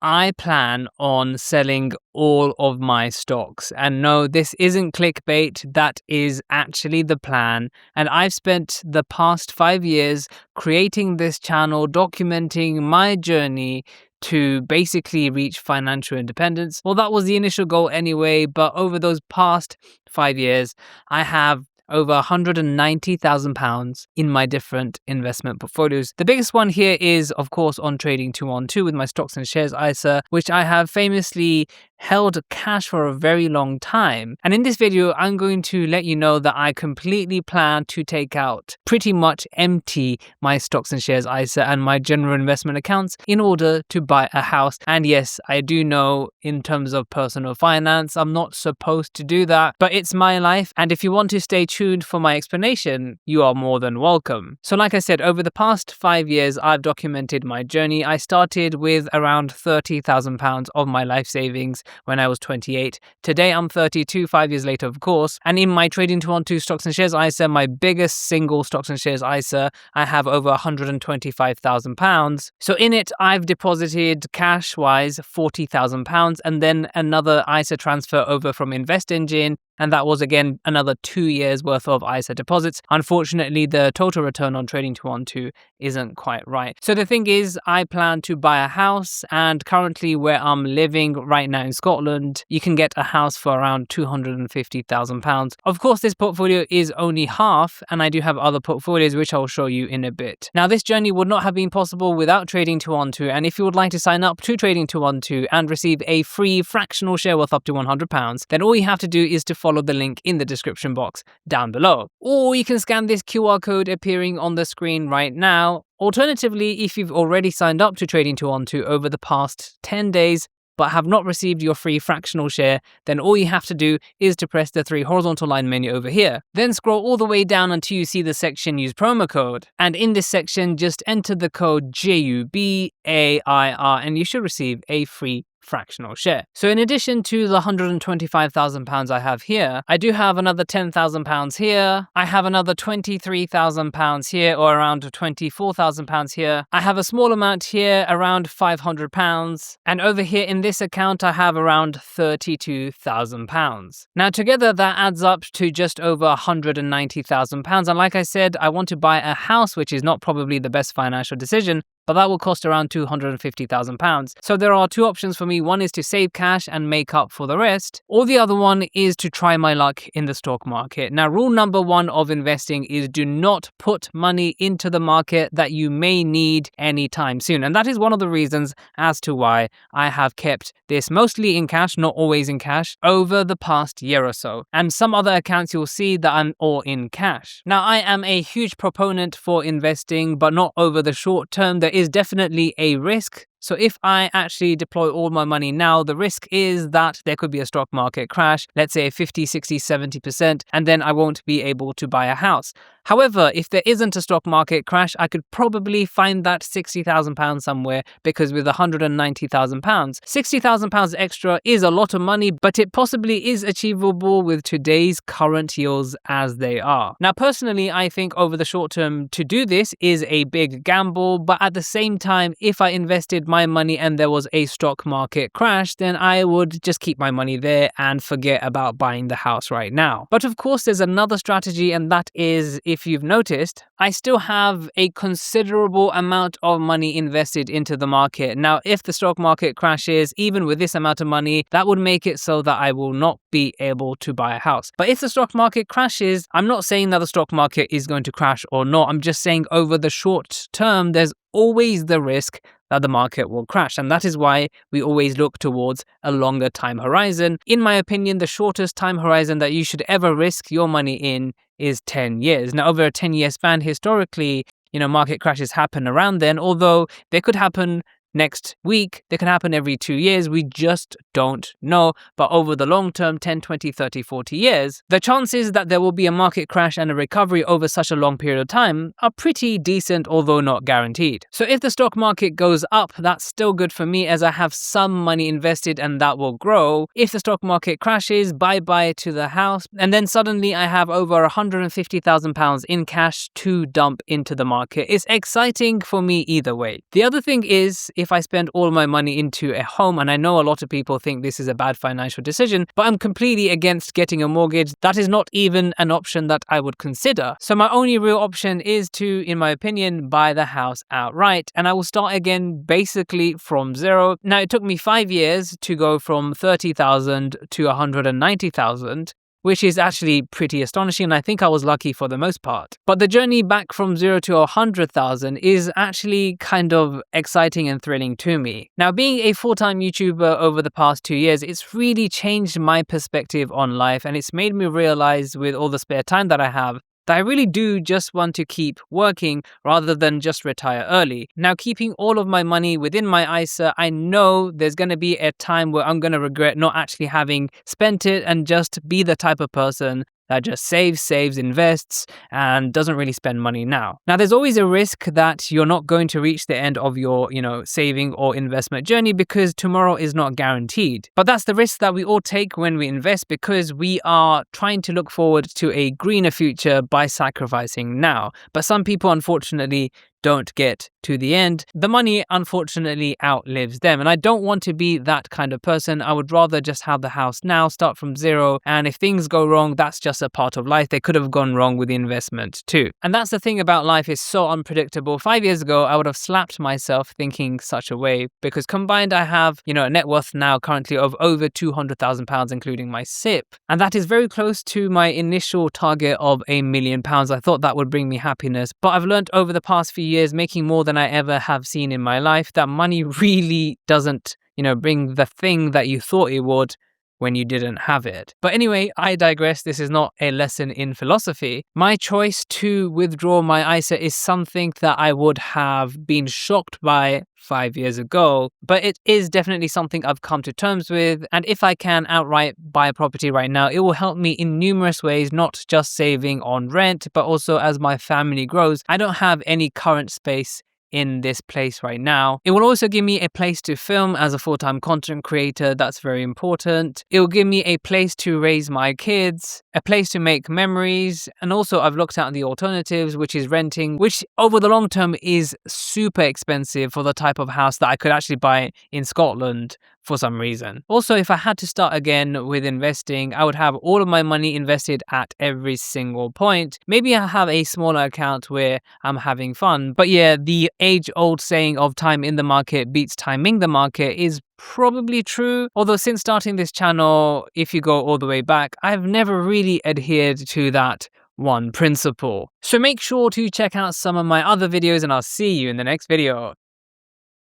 I plan on selling all of my stocks. And no, this isn't clickbait. That is actually the plan. And I've spent the past 5 years creating this channel, documenting my journey to basically reach financial independence. Well, that was the initial goal anyway, but over those past 5 years, I have over £190,000 in my different investment portfolios. The biggest one here is, of course, on Trading 212 with my stocks and shares ISA, which I have famously held cash for a very long time. And in this video, I'm going to let you know that I completely plan to take out, pretty much empty my stocks and shares ISA and my general investment accounts in order to buy a house. And yes, I do know in terms of personal finance, I'm not supposed to do that, but it's my life. And if you want to stay tuned for my explanation, you are more than welcome. So like I said, over the past 5 years, I've documented my journey. I started with around £30,000 of my life savings when I was 28. Today I'm 32, 5 years later, of course. And in my Trading 212 stocks and shares ISA, my biggest single stocks and shares ISA, I have over £125,000. So in it, I've deposited cash-wise £40,000 and then another ISA transfer over from Invest Engine. And that was, again, another 2 years worth of ISA deposits. Unfortunately, the total return on Trading 212 isn't quite right. So the thing is, I plan to buy a house, and currently where I'm living right now in Scotland, you can get a house for around £250,000. Of course, this portfolio is only half, and I do have other portfolios which I'll show you in a bit. Now, this journey would not have been possible without Trading 212, and if you would like to sign up to Trading 212 and receive a free fractional share worth up to £100, then all you have to do is to follow the link in the description box down below. Or you can scan this QR code appearing on the screen right now. Alternatively, if you've already signed up to Trading 212 over the past 10 days, but have not received your free fractional share, then all you have to do is to press the 3 horizontal line menu over here. Then scroll all the way down until you see the section Use Promo Code. And in this section, just enter the code JUBAIR and you should receive a free fractional share. So in addition to the £125,000 I have here, I do have another £10,000 here. I have another £23,000 here, or around £24,000 here. I have a small amount here, around £500. And over here in this account, I have around £32,000. Now together that adds up to just over £190,000. And like I said, I want to buy a house, which is not probably the best financial decision, but that will cost around £250,000. So there are two options for me. One is to save cash and make up for the rest, or the other one is to try my luck in the stock market. Now, rule number 1 of investing is do not put money into the market that you may need anytime soon. And that is one of the reasons as to why I have kept this mostly in cash, not always in cash, over the past year or so. And some other accounts you'll see that I'm all in cash. Now, I am a huge proponent for investing, but not over the short term. There is definitely a risk. So if I actually deploy all my money now, the risk is that there could be a stock market crash, let's say 50, 60, 70%, and then I won't be able to buy a house. However, if there isn't a stock market crash, I could probably find that £60,000 somewhere, because with £190,000, £60,000 extra is a lot of money, but it possibly is achievable with today's current yields as they are. Now, personally, I think over the short term to do this is a big gamble, but at the same time, if I invested my money and there was a stock market crash, then I would just keep my money there and forget about buying the house right now. But of course, there's another strategy, and that is, if you've noticed, I still have a considerable amount of money invested into the market. Now, if the stock market crashes, even with this amount of money, that would make it so that I will not be able to buy a house. But if the stock market crashes, I'm not saying that the stock market is going to crash or not. I'm just saying over the short term, there's always the risk that the market will crash. And that is why we always look towards a longer time horizon. In my opinion, the shortest time horizon that you should ever risk your money in is 10 years. Now, over a 10-year span, historically, market crashes happen around then, although they could happen next week, they can happen every 2 years, we just don't know. But over the long term, 10, 20, 30, 40 years, the chances that there will be a market crash and a recovery over such a long period of time are pretty decent, although not guaranteed. So if the stock market goes up, that's still good for me, as I have some money invested and that will grow. If the stock market crashes, bye-bye to the house, and then suddenly I have over £150,000 in cash to dump into the market. It's exciting for me either way. The other thing is, if I spend all my money into a home, and I know a lot of people think this is a bad financial decision, but I'm completely against getting a mortgage. That is not even an option that I would consider. So my only real option is to, in my opinion, buy the house outright, and I will start again basically from zero. Now, it took me 5 years to go from 30,000 to 190,000, which is actually pretty astonishing, and I think I was lucky for the most part. But the journey back from 0 to 100,000 is actually kind of exciting and thrilling to me. Now, being a full-time YouTuber over the past 2 years, it's really changed my perspective on life, and it's made me realize, with all the spare time that I have, that I really do just want to keep working rather than just retire early. Now, keeping all of my money within my ISA, I know there's going to be a time where I'm going to regret not actually having spent it and just be the type of person that just saves, invests, and doesn't really spend money now. Now, there's always a risk that you're not going to reach the end of your, saving or investment journey, because tomorrow is not guaranteed. But that's the risk that we all take when we invest, because we are trying to look forward to a greener future by sacrificing now. But some people, unfortunately, don't get to the end. The money, unfortunately, outlives them. And I don't want to be that kind of person. I would rather just have the house now, start from zero. And if things go wrong, that's just a part of life. They could have gone wrong with the investment too. And that's the thing about life, is so unpredictable. 5 years ago, I would have slapped myself thinking such a way, because combined, I have, a net worth now currently of over £200,000, including my SIP. And that is very close to my initial target of £1 million. I thought that would bring me happiness. But I've learned over the past few years, making more than I ever have seen in my life, that money really doesn't, bring the thing that you thought it would when you didn't have it. But anyway, I digress. This is not a lesson in philosophy. My choice to withdraw my ISA is something that I would have been shocked by 5 years ago, but it is definitely something I've come to terms with. And if I can outright buy a property right now, it will help me in numerous ways, not just saving on rent, but also as my family grows. I don't have any current space in this place right now. It will also give me a place to film as a full-time content creator. That's very important. It will give me a place to raise my kids, a place to make memories, and also I've looked at the alternatives, which is renting, which over the long term is super expensive for the type of house that I could actually buy in Scotland for some reason. Also, if I had to start again with investing, I would have all of my money invested at every single point. Maybe I have a smaller account where I'm having fun. But yeah, the age-old saying of time in the market beats timing the market is probably true. Although since starting this channel, if you go all the way back, I've never really adhered to that one principle. So make sure to check out some of my other videos, and I'll see you in the next video.